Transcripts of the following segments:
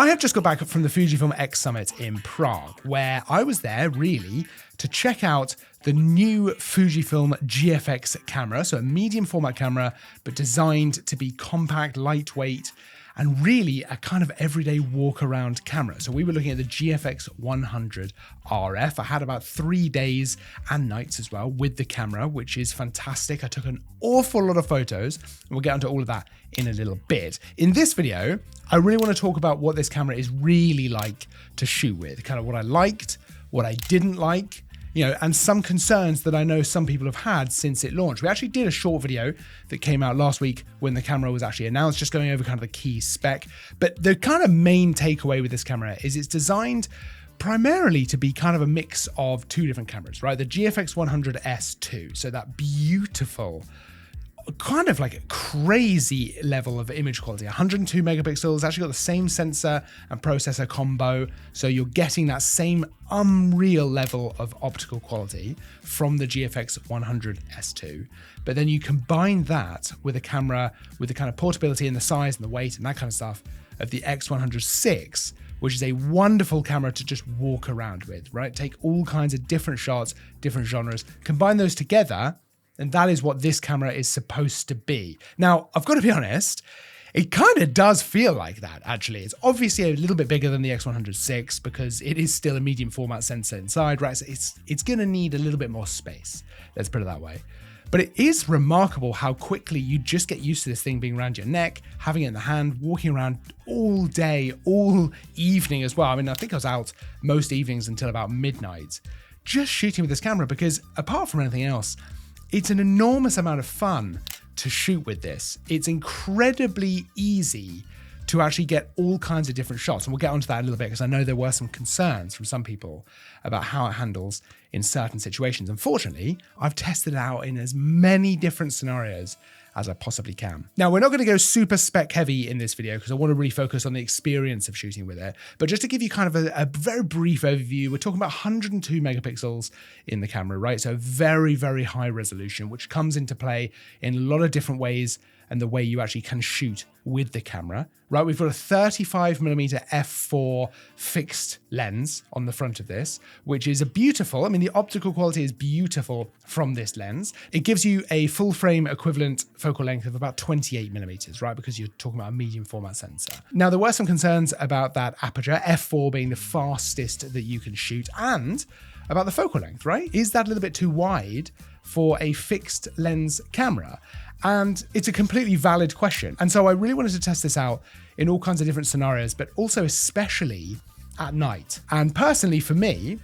I have just got back from the Fujifilm X Summit in Prague, where I was there really to check out the new Fujifilm GFX camera, so a medium format camera, but designed to be compact, lightweight, and really a kind of everyday walk around camera. So we were looking at the GFX100 RF. I had about 3 days and nights as well with the camera, which is fantastic. I took an awful lot of photos, and we'll get onto all of that in a little bit. In this video, I really want to talk about what this camera is really like to shoot with, kind of what I liked, what I didn't like, and some concerns that I know some people have had since it launched. We actually did a short video that came out last week when the camera was actually announced, just going over kind of the key spec. But the kind of main takeaway with this camera is it's designed primarily to be kind of a mix of two different cameras, right? The GFX100S2, so that beautiful, kind of like a crazy level of image quality, 102 megapixels, actually got the same sensor and processor combo, so you're getting that same unreal level of optical quality from the GFX100S2. But then you combine that with a camera with the kind of portability and the size and the weight and that kind of stuff of the X100 which is a wonderful camera to just walk around with, right? Take all kinds of different shots, different genres, combine those together, and that is what this camera is supposed to be. Now, I've got to be honest, it kind of does feel like that, actually. It's obviously a little bit bigger than the X100 because it is still a medium format sensor inside, right? So it's going to need a little bit more space, let's put it that way. But it is remarkable how quickly you just get used to this thing being around your neck, having it in the hand, walking around all day, all evening as well. I mean, I think I was out most evenings until about midnight, just shooting with this camera because apart from anything else, it's an enormous amount of fun to shoot with this. It's incredibly easy to actually get all kinds of different shots. And we'll get onto that a little bit because I know there were some concerns from some people about how it handles in certain situations. Unfortunately, I've tested it out in as many different scenarios as I possibly can. Now, we're not going to go super spec heavy in this video because I want to really focus on the experience of shooting with it. But just to give you kind of a very brief overview, we're talking about 102 megapixels in the camera, right? So very, very high resolution, which comes into play in a lot of different ways and the way you actually can shoot with the camera, right? We've got a 35mm f4 fixed lens on the front of this, which is the optical quality is beautiful from this lens. It gives you a full frame equivalent focal length of about 28mm, right? Because you're talking about a medium format sensor. Now, there were some concerns about that aperture, f4 being the fastest that you can shoot, and about the focal length, right? Is that a little bit too wide for a fixed lens camera? And it's a completely valid question. And so I really wanted to test this out in all kinds of different scenarios, but also especially at night. And personally for me,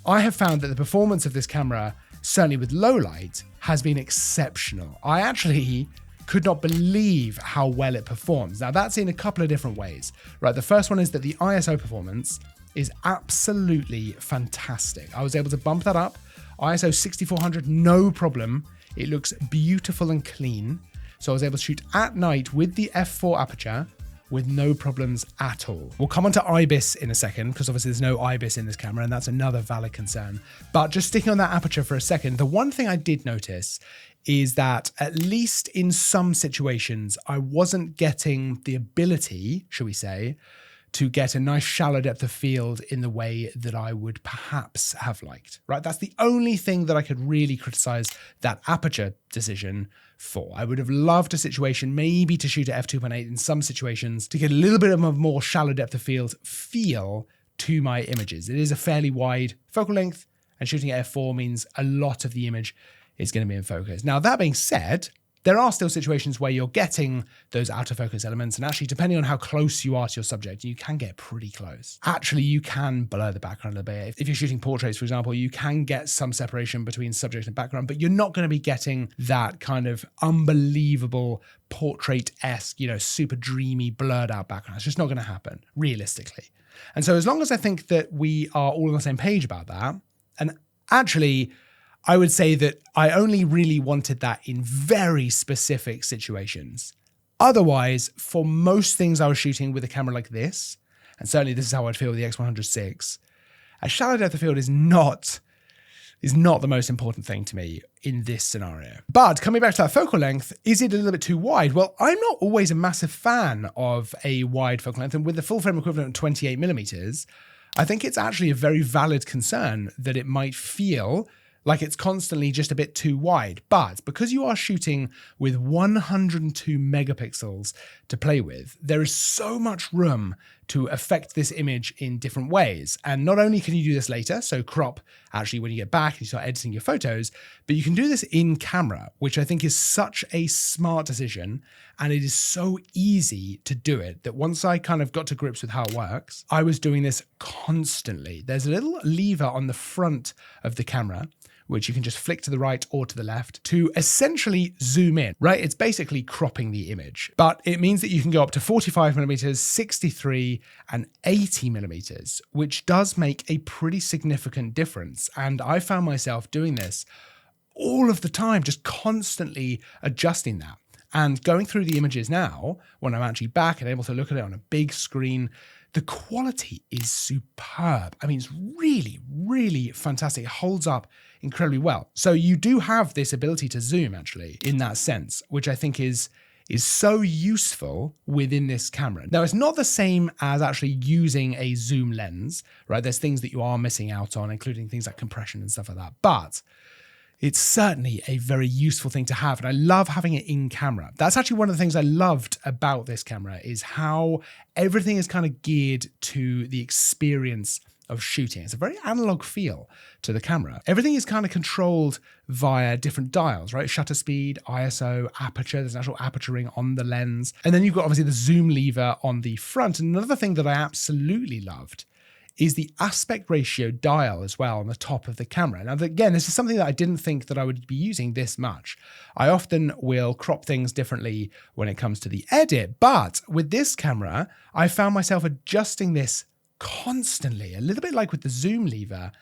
I have found that the performance of this camera, certainly with low light, has been exceptional. I actually could not believe how well it performs. Now that's in a couple of different ways, right? The first one is that the ISO performance is absolutely fantastic. I was able to bump that up, ISO 6400, no problem. It looks beautiful and clean. So I was able to shoot at night with the f4 aperture with no problems at all. We'll come on to IBIS in a second, because obviously there's no IBIS in this camera, and that's another valid concern. But just sticking on that aperture for a second, the one thing I did notice is that at least in some situations, I wasn't getting the ability, shall we say, to get a nice shallow depth of field in the way that I would perhaps have liked, right? That's the only thing that I could really criticize that aperture decision for. I would have loved a situation maybe to shoot at f2.8 in some situations to get a little bit of a more shallow depth of field feel to my images. It is a fairly wide focal length, and shooting at f4 means a lot of the image is going to be in focus. Now, that being said, there are still situations where you're getting those out of focus elements, and actually, depending on how close you are to your subject, you can get pretty close. Actually, you can blur the background a little bit. If you're shooting portraits, for example, you can get some separation between subject and background, but you're not going to be getting that kind of unbelievable portrait-esque, super dreamy, blurred out background. It's just not going to happen, realistically. And so as long as I think that we are all on the same page about that, and actually, I would say that I only really wanted that in very specific situations. Otherwise, for most things I was shooting with a camera like this, and certainly this is how I'd feel with the X100, a shallow depth of field is not is not the most important thing to me in this scenario. But coming back to that focal length, is it a little bit too wide? Well, I'm not always a massive fan of a wide focal length, and with the full frame equivalent of 28mm, I think it's actually a very valid concern that it might feel like it's constantly just a bit too wide. But because you are shooting with 102 megapixels to play with, there is so much room to affect this image in different ways. And not only can you do this later, so crop actually when you get back and you start editing your photos, but you can do this in camera, which I think is such a smart decision. And it is so easy to do it that once I kind of got to grips with how it works, I was doing this constantly. There's a little lever on the front of the camera, which you can just flick to the right or to the left to essentially zoom in, right? It's basically cropping the image, but it means that you can go up to 45mm, 63 and 80mm, which does make a pretty significant difference. And I found myself doing this all of the time, just constantly adjusting that. And going through the images now, when I'm actually back and able to look at it on a big screen, the quality is superb. I mean, it's really, really fantastic. It holds up incredibly well. So you do have this ability to zoom actually in that sense, which I think is so useful within this camera. Now, it's not the same as actually using a zoom lens, right? There's things that you are missing out on, including things like compression and stuff like that. But it's certainly a very useful thing to have. And I love having it in camera. That's actually one of the things I loved about this camera, is how everything is kind of geared to the experience of shooting. It's a very analog feel to the camera. Everything is kind of controlled via different dials, right? Shutter speed, ISO, aperture. There's an actual aperture ring on the lens. And then you've got obviously the zoom lever on the front. And another thing that I absolutely loved is the aspect ratio dial as well on the top of the camera. Now, again, this is something that I didn't think that I would be using this much. I often will crop things differently when it comes to the edit, but with this camera, I found myself adjusting this constantly, a little bit like with the zoom lever.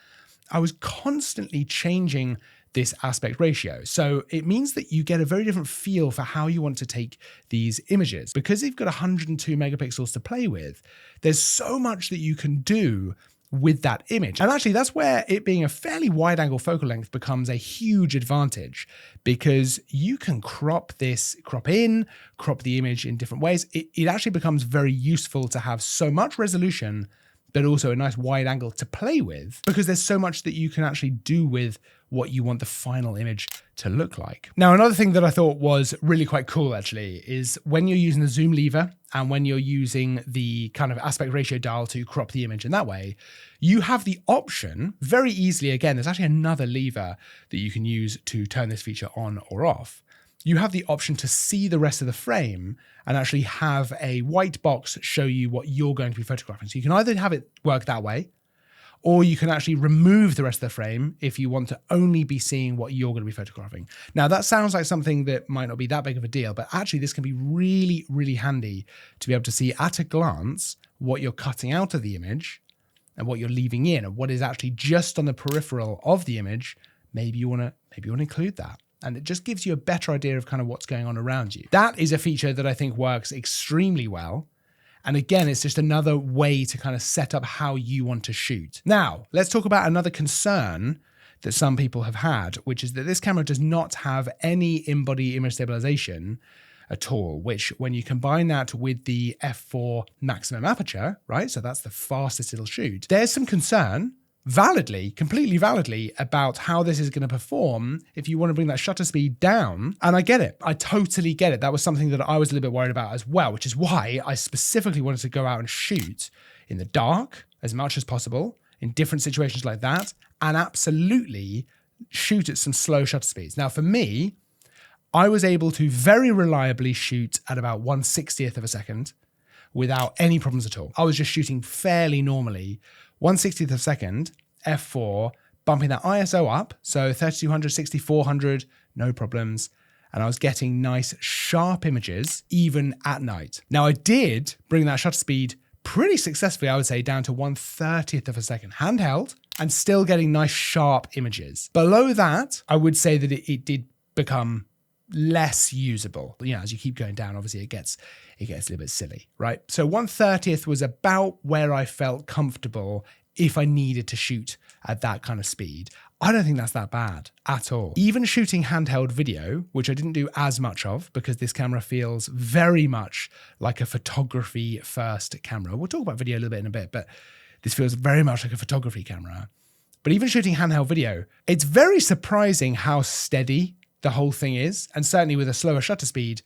I was constantly changing this aspect ratio. So it means that you get a very different feel for how you want to take these images. Because you've got 102 megapixels to play with, there's so much that you can do with that image. And actually, that's where it being a fairly wide angle focal length becomes a huge advantage, because you can crop in, crop the image in different ways. It actually becomes very useful to have so much resolution, but also a nice wide angle to play with, because there's so much that you can actually do with what you want the final image to look like. Now, another thing that I thought was really quite cool actually is when you're using the zoom lever and when you're using the kind of aspect ratio dial to crop the image in that way, you have the option very easily. Again, there's actually another lever that you can use to turn this feature on or off. You have the option to see the rest of the frame and actually have a white box show you what you're going to be photographing. So you can either have it work that way, or you can actually remove the rest of the frame if you want to only be seeing what you're going to be photographing. Now, that sounds like something that might not be that big of a deal, but actually this can be really, really handy to be able to see at a glance what you're cutting out of the image and what you're leaving in, and what is actually just on the peripheral of the image. Maybe you want to include that. And it just gives you a better idea of kind of what's going on around you. That is a feature that I think works extremely well. And again, it's just another way to kind of set up how you want to shoot. Now, let's talk about another concern that some people have had, which is that this camera does not have any in-body image stabilization at all, which when you combine that with the f4 maximum aperture, right? So that's the fastest it'll shoot. There's some concern, validly, completely validly, about how this is going to perform if you want to bring that shutter speed down. And I get it. I totally get it. That was something that I was a little bit worried about as well, which is why I specifically wanted to go out and shoot in the dark as much as possible in different situations like that, and absolutely shoot at some slow shutter speeds. Now, for me, I was able to very reliably shoot at about 1/60th of a second without any problems at all. I was just shooting fairly normally, 1/60th of a second, f4, bumping that ISO up, so 3200, 6400, no problems. And I was getting nice sharp images even at night. Now, I did bring that shutter speed pretty successfully, I would say, down to 1/30th of a second handheld, and still getting nice sharp images. Below that, I would say that it did become less usable. You know, as you keep going down, obviously it gets a little bit silly, right? So 1/30th was about where I felt comfortable if I needed to shoot at that kind of speed. I don't think that's that bad at all. Even shooting handheld video, which I didn't do as much of because this camera feels very much like a photography first camera. We'll talk about video a little bit in a bit, but this feels very much like a photography camera. But even shooting handheld video, it's very surprising how steady the whole thing is. And certainly with a slower shutter speed,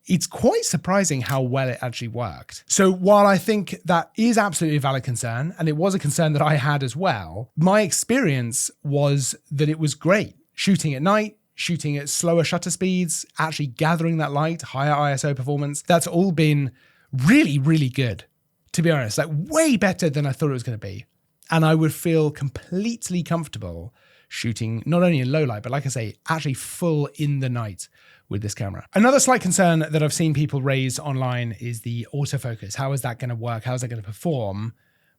it's quite surprising how well it actually worked. So while I think that is absolutely a valid concern, and it was a concern that I had as well, my experience was that it was great. Shooting at night, shooting at slower shutter speeds, actually gathering that light, higher ISO performance, that's all been really, really good, to be honest. Like way better than I thought it was going to be. And I would feel completely comfortable shooting not only in low light, but like I say, actually full in the night with this camera. Another slight concern that I've seen people raise online is the autofocus. How is that going to work? How is that going to perform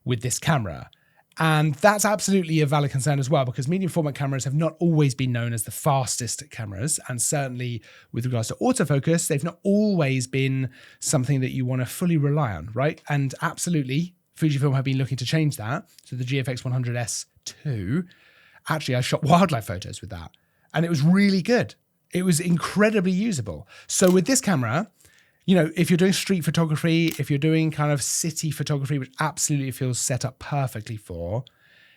with this camera? And that's absolutely a valid concern as well, because medium format cameras have not always been known as the fastest cameras. And certainly with regards to autofocus, they've not always been something that you want to fully rely on, right? And absolutely, Fujifilm have been looking to change that. So the GFX100S2, actually I shot wildlife photos with that and it was really good. It was incredibly usable. So with this camera, you know, if you're doing street photography, if you're doing kind of city photography, which absolutely feels set up perfectly for,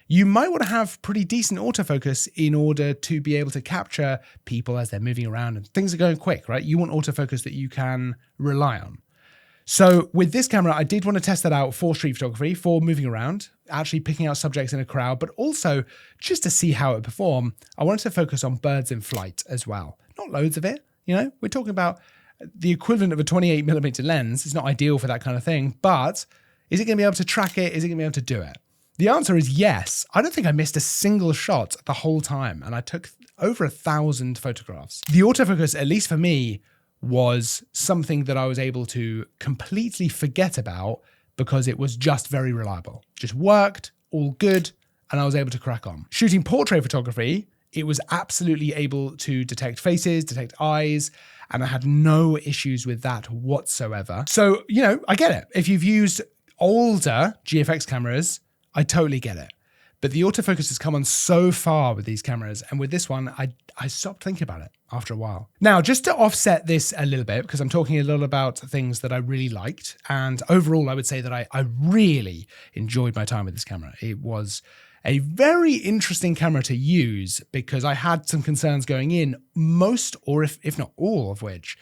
you might want to have pretty decent autofocus in order to be able to capture people as they're moving around and things are going quick, right? You want autofocus that you can rely on. So with this camera, I did want to test that out for street photography, for moving around, actually picking out subjects in a crowd, but also just to see how it performed. I wanted to focus on birds in flight as well. Not loads of it, you know, we're talking about the equivalent of a 28mm lens. It's not ideal for that kind of thing, but is it going to be able to track it? Is it going to be able to do it? The answer is yes. I don't think I missed a single shot the whole time, and I took over 1,000 photographs. The autofocus, at least for me, was something that I was able to completely forget about because it was just very reliable. Just worked, all good, and I was able to crack on. Shooting portrait photography, it was absolutely able to detect faces, detect eyes, and I had no issues with that whatsoever. So, you know, I get it. If you've used older GFX cameras, I totally get it. But the autofocus has come on so far with these cameras, and with this one, I stopped thinking about it after a while. Now, just to offset this a little bit, because I'm talking a little about things that I really liked, and overall, I would say that I really enjoyed my time with this camera. It was a very interesting camera to use because I had some concerns going in, most, or if not all of which,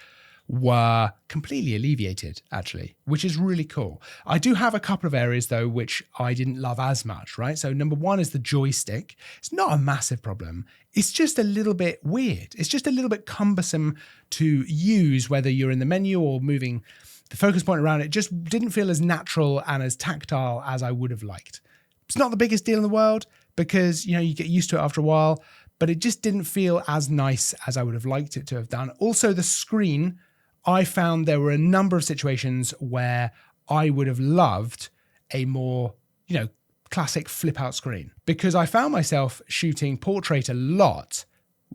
were completely alleviated, actually, which is really cool. I do have a couple of areas, though, which I didn't love as much, right? So number one is the joystick. It's not a massive problem. It's just a little bit weird. It's just a little bit cumbersome to use, whether you're in the menu or moving the focus point around. It just didn't feel as natural and as tactile as I would have liked. It's not the biggest deal in the world because, you know, you get used to it after a while, but it just didn't feel as nice as I would have liked it to have done. Also, the screen, I found there were a number of situations where I would have loved a more, you know, classic flip out screen because I found myself shooting portrait a lot,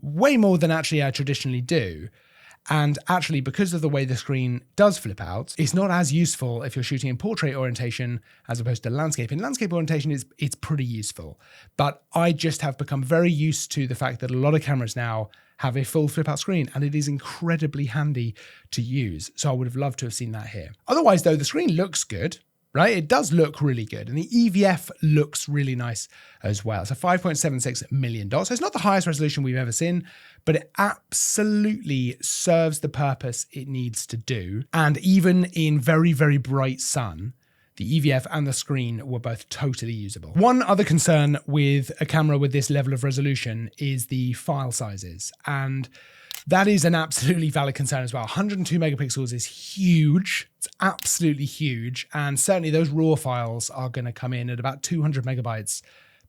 way more than actually I traditionally do. And actually, because of the way the screen does flip out, it's not as useful if you're shooting in portrait orientation as opposed to landscape. In landscape orientation, it's pretty useful. But I just have become very used to the fact that a lot of cameras now have a full flip out screen, and it is incredibly handy to use. So I would have loved to have seen that here. Otherwise, though, the screen looks good, right? It does look really good. And the EVF looks really nice as well. It's a 5.76 million dots. So it's not the highest resolution we've ever seen, but it absolutely serves the purpose it needs to do. And even in very, very bright sun, the EVF and the screen were both totally usable. One other concern with a camera with this level of resolution is the file sizes. And that is an absolutely valid concern as well. 102 megapixels is huge. It's absolutely huge. And certainly those RAW files are going to come in at about 200 megabytes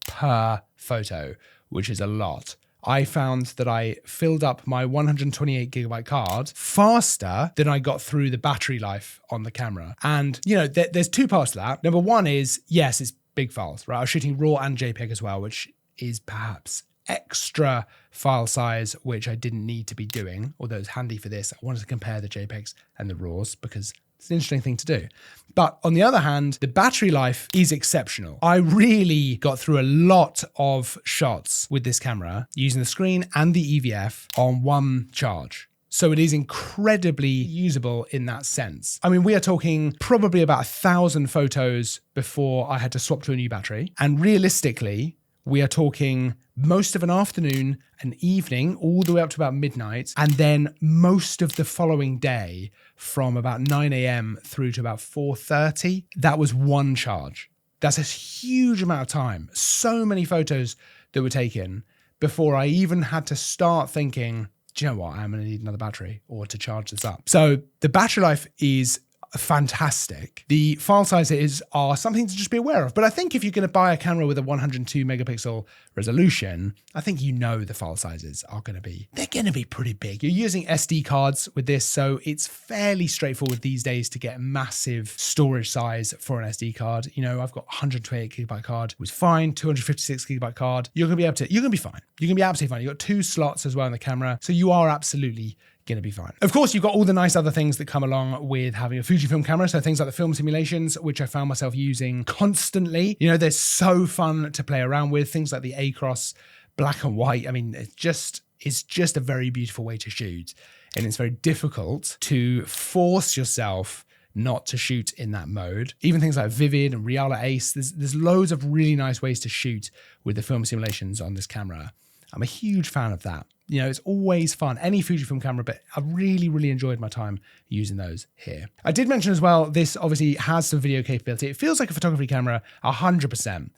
per photo, which is a lot. I found that I filled up my 128 gigabyte card faster than I got through the battery life on the camera. And, you know, there's two parts to that. Number one is, yes, it's big files, right? I was shooting RAW and JPEG as well, which is perhaps extra file size, which I didn't need to be doing, although it's handy for this. I wanted to compare the JPEGs and the RAWs because It's an interesting thing to do. But on the other hand, the battery life is exceptional. I really got through a lot of shots with this camera using the screen and the EVF on one charge. So it is incredibly usable in that sense. I mean, we are talking probably about 1,000 photos before I had to swap to a new battery. And realistically, we are talking most of an afternoon, an evening, all the way up to about midnight, and then most of the following day from about 9 a.m. through to about 4:30. That was one charge. That's a huge amount of time. So many photos that were taken before I even had to start thinking, do you know what? I'm going to need another battery or to charge this up. So the battery life is fantastic. The file sizes are something to just be aware of. But I think if you're going to buy a camera with a 102 megapixel resolution, I think you know the file sizes are going to be, they're going to be pretty big. You're using SD cards with this, so it's fairly straightforward these days to get a massive storage size for an SD card. You know, I've got 128 gigabyte card, it was fine, 256 gigabyte card. You're going to be fine. You're going to be absolutely fine. You've got 2 slots as well in the camera, so you are absolutely going to be fine. Of course, you've got all the nice other things that come along with having a Fujifilm camera. So things like the film simulations, which I found myself using constantly. You know, they're so fun to play around with. Things like the Acros black and white. I mean, it's just a very beautiful way to shoot. And it's very difficult to force yourself not to shoot in that mode. Even things like Vivid and Reala Ace, there's loads of really nice ways to shoot with the film simulations on this camera. I'm a huge fan of that. You know, it's always fun, any Fujifilm camera, but I really, really enjoyed my time using those here. I did mention as well, this obviously has some video capability. It feels like a photography camera, 100%,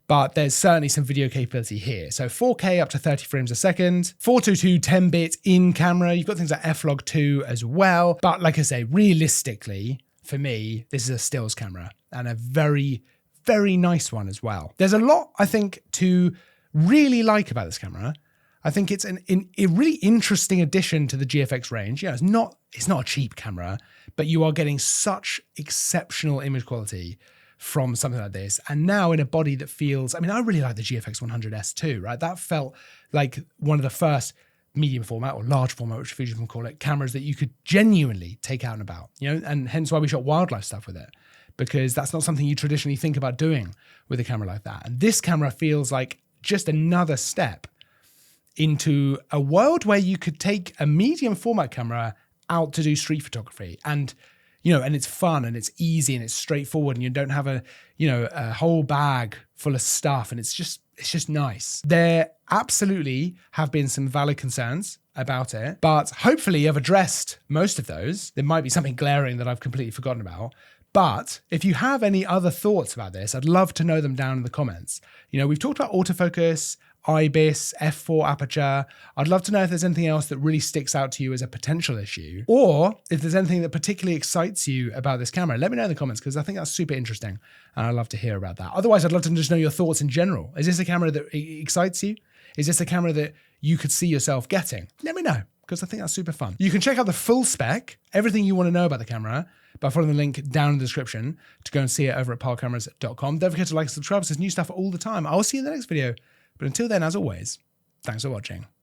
but there's certainly some video capability here. So 4K up to 30 frames a second, 422 10-bit in camera. You've got things like F-Log 2 as well. But like I say, realistically, for me, this is a stills camera and a very, very nice one as well. There's a lot, I think, to really like about this camera. I think it's a really interesting addition to the GFX range. Yeah, it's not a cheap camera, but you are getting such exceptional image quality from something like this. And now in a body that feels, I mean, I really like the GFX100S too, right? That felt like one of the first medium format or large format, which Fujifilm call it, cameras that you could genuinely take out and about, you know, and hence why we shot wildlife stuff with it, because that's not something you traditionally think about doing with a camera like that. And this camera feels like just another step into a world where you could take a medium format camera out to do street photography, and you know, and it's fun and it's easy and it's straightforward, and you don't have a whole bag full of stuff, and it's just nice. There absolutely have been some valid concerns about it, but hopefully I've addressed most of those. There might be something glaring that I've completely forgotten about. But if you have any other thoughts about this, I'd love to know them down in the comments. You know, we've talked about autofocus, IBIS, f4 aperture. I'd love to know if there's anything else that really sticks out to you as a potential issue, or if there's anything that particularly excites you about this camera. Let me know in the comments, because I think that's super interesting and I'd love to hear about that. Otherwise, I'd love to just know your thoughts in general. Is this a camera that excites you? Is this a camera that you could see yourself getting? Let me know, because I think that's super fun. You can check out the full spec, everything you want to know about the camera, by following the link down in the description to go and see it over at parcameras.com. Don't forget to like and subscribe. There's new stuff all the time. I'll see you in the next video. But until then, as always, thanks for watching.